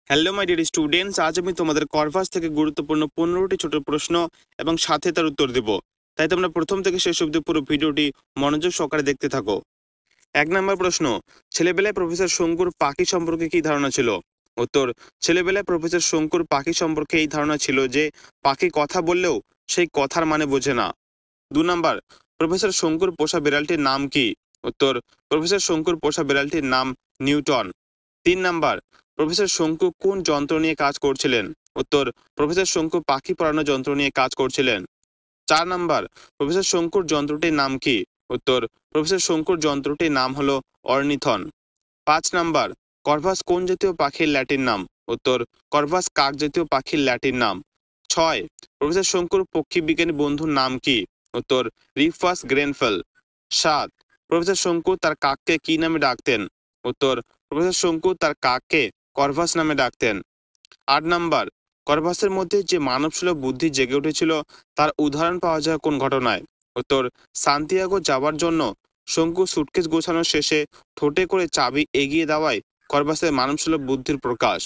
Hello my dear students, আজ আমি তোমাদের কর্ভাস থেকে গুরুত্বপূর্ণ 15টি ছোট প্রশ্ন এবং সাথে তার উত্তর দেব। তাই তোমরা প্রথম থেকে শেষ অবধি পুরো ভিডিওটি মনোযোগ সহকারে দেখতে থাকো। 1 নম্বর প্রশ্ন, ছেলেবেলায় প্রফেসর শঙ্কুর পাখি সম্পর্কে কী ধারণা ছিল? উত্তর, ছেলেবেলায় প্রফেসর শঙ্কুর পাখি সম্পর্কে এই ধারণা ছিল যে পাখি কথা বললেও সেই কথার মানে বোঝে না। 2 নম্বর, প্রফেসর শঙ্কুর পোষা বিড়ালটির নাম কি? উত্তর, প্রফেসর শঙ্কুর পোষা বিড়ালটির নাম নিউটন। 3 নম্বর, প্রফেসর শঙ্কু কোন যন্ত্র নিয়ে কাজ করছিলেন? উত্তর, প্রফেসর শঙ্কু পাখি পড়ানো যন্ত্র নিয়ে কাজ করছিলেন। 4 নম্বর, প্রফেসর শঙ্কুর যন্ত্রটির নাম কি? উত্তর, প্রফেসর শঙ্কুর যন্ত্রটির নাম হলো অর্নিথন। 5 নম্বর, কর্ভাস কোন জাতীয় পাখির ল্যাটিন নাম? উত্তর, কর্ভাস কাক জাতীয় পাখির ল্যাটিন নাম। 6, প্রফেসর শঙ্কুর পক্ষী বিজ্ঞানী বন্ধুর নাম কি? উত্তর, রিফাস গ্রেনফেল। 7, প্রফেসর শঙ্কু তার কাককে কি নামে ডাকতেন? উত্তর, প্রফেসর শঙ্কু তার কাককে কর্ভাস নামে ডাকতেন। 8 নম্বর, কর্ভাসের মধ্যে যে মানবসুলভ বুদ্ধি জেগে উঠেছিল তার উদাহরণ পাওয়া যায় কোন ঘটনায়? উত্তর, সান্তিয়াগো যাবার জন্য শঙ্কু সুটকেস গোছানোর শেষে ঠোঁটে করে চাবি এগিয়ে দেওয়ায় কর্ভাসের মানবসুলভ বুদ্ধির প্রকাশ।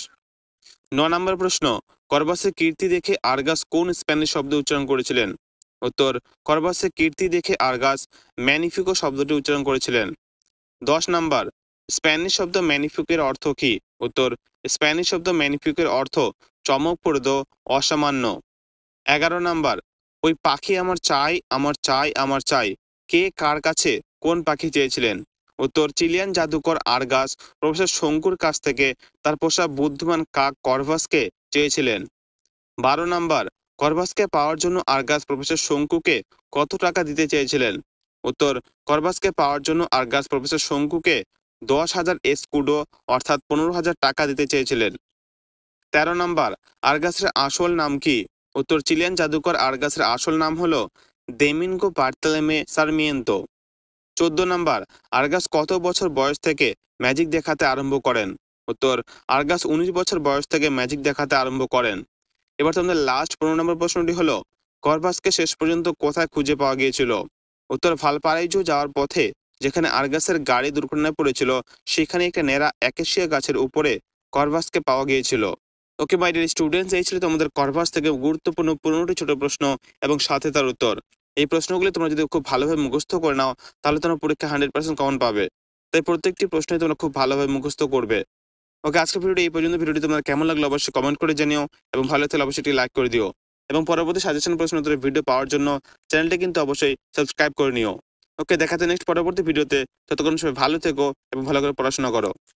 9 নম্বর প্রশ্ন, কর্ভাসের কীর্তি দেখে আর্গাস কোন স্প্যানিশ শব্দ উচ্চারণ করেছিলেন? উত্তর, কর্ভাসের কীর্তি দেখে আর্গাস ম্যানিফিকো শব্দটি উচ্চারণ করেছিলেন। 10 নম্বর, স্প্যানিশ শব্দ ম্যানিফিকের অর্থ কি? উত্তর, স্প্যানিশ শব্দ ম্যানিফিকের অর্থ চমকপ্রদ, অসামান্য। 11 নম্বর, ওই পাখি আমার চাই আমার চাই আমার চাই কে কার কাছে কোন পাখি চেয়েছিলেন? উত্তর, চিলিয়ান জাদুকর আর্গাস প্রফেসর শঙ্কুর কাছ থেকে তার পোষা বুদ্ধিমান কাক কর্ভাসকে চেয়েছিলেন। 12 নম্বর, কর্ভাসকে পাওয়ার জন্য আর্গাস প্রফেসর শঙ্কুকে কত টাকা দিতে চেয়েছিলেন? উত্তর, কর্ভাসকে পাওয়ার জন্য আর্গাস প্রফেসর শঙ্কুকে 10,000 এসকুডো অর্থাৎ 15,000 টাকা দিতে চেয়েছিলেন। 13 নম্বর, আর্গাসের আসল নাম কি? উত্তর, চিলিয়ান জাদুকর আর্গাসের আসল নাম হলো দেমিনগো বার্তলেমে সারমিয়েন্তো। 14 নম্বর, আর্গাস কত বছর বয়স থেকে ম্যাজিক দেখাতে আরম্ভ করেন? উত্তর, আর্গাস 19 বছর বয়স থেকে ম্যাজিক দেখাতে আরম্ভ করেন। এবার তোমাদের লাস্ট 15 নম্বর প্রশ্নটি হলো, কর্ভাসকে শেষ পর্যন্ত কোথায় খুঁজে পাওয়া গিয়েছিল? উত্তর, ভালপারাইজো যাওয়ার পথে যেখানে আর্গাসের গাড়ি দুর্ঘটনায় পড়েছিল সেখানে একটা নেড়া অ্যাকেশিয়া গাছের উপরে কর্ভাসকে পাওয়া গিয়েছিল। ওকে মাই ডিয়ার স্টুডেন্টস, এই ছিল তোমাদের কর্ভাস থেকে গুরুত্বপূর্ণ 15টি ছোট প্রশ্ন এবং সাথে তার উত্তর। এই প্রশ্নগুলি তোমরা যদি খুব ভালোভাবে মুখস্থ করে নাও তাহলে তোমরা পরীক্ষা 100% কমন পাবে। তাই প্রত্যেকটি প্রশ্নই তোমরা খুব ভালোভাবে মুখস্থ করবে। ওকে, আজকের ভিডিওটি এই পর্যন্ত। ভিডিওটি তোমার কেমন লাগলো অবশ্যই কমেন্ট করে জানিও এবং ভালো থাকলে অবশ্যই একটি লাইক করে দিও এবং পরবর্তী সাজেশন প্রশ্ন উত্তরের ভিডিও পাওয়ার জন্য চ্যানেলটি কিন্তু অবশ্যই সাবস্ক্রাইব করে নিও। ওকে, দেখা হচ্ছে নেক্সট পরবর্তী ভিডিওতে। ততক্ষণ সবাই ভালো থেকো এবং ভালো করে পড়াশোনা করো।